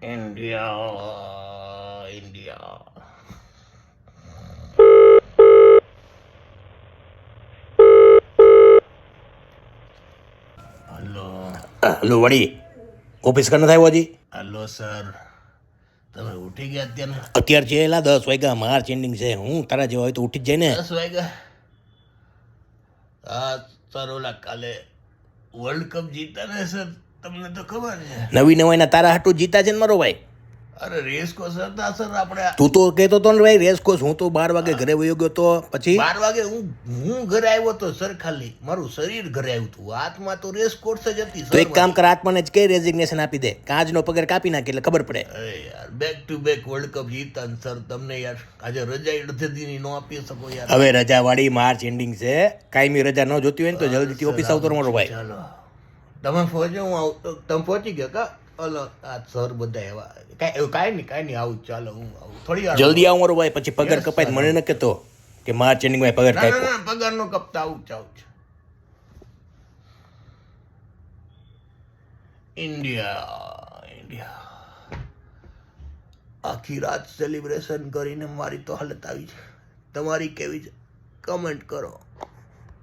India India hello hello વડી office કને થાય હજી હલો સર તમે ઉઠી ગયા અત્યારે અત્યાર છે એલા 10 વાગ્યા માર્ચ એન્ડિંગ છે હું તારા જેવા હોય તો ઉઠી જ જાય ને 10 વાગ્યા હા સર ઓલા કાલે વર્લ્ડ કપ જીતા ને સર તમને તો ખબર છે નવી નવાઈના તારા હાટું જીતા છે ને મારો ભાઈ અરે રેસ કોર્સ હતા સર આપણે તું તો કહેતો તો ને ભાઈ રેસ કોર્સ હું તો 12 વાગે ઘરે વયો ગયો તો પછી 12 વાગે હું ઘરે આવ્યો તો સર ખાલી મારું શરીર ઘરે આવ્યું હતું હાથમાં તો રેસ કોર્સ જ હતી તો એક કામ કર આત્માને જ કે રેઝિગ્નેશન આપી દે કાજનો પગાર કાપી નાખે એટલે ખબર પડે અરે યાર back to back world cup જીતા ને સર તમને યાર આજે રજા અડધે દીની નો આપી શકો યાર હવે રજા વાળી માર્ચ એન્ડિંગ છે કાયમી રજા ન જોતી હોય ને તો જલ્દીથી ઓફિસ આવતો રહો મારો ભાઈ ચાલો તમે પહોંચો હું આવતો તમે પહોંચી ગયા કા ઓલો આ સર બધા એવા કાંઈ નહીં આવું ચાલો હું આવું થોડી વાર જલ્દી આવો મારો ભાઈ પછી પગાર કપાય મને ન કહેતો કે માર્ચ એન્ડિંગમાં પગાર ના કાપ્યો ના પગાર નો કપતા આવું જ ઇન્ડિયા ઇન્ડિયા આખી રાત સેલિબ્રેશન કરીને મારી તો હાલત આવી છે તમારી કેવી છે કમેન્ટ કરો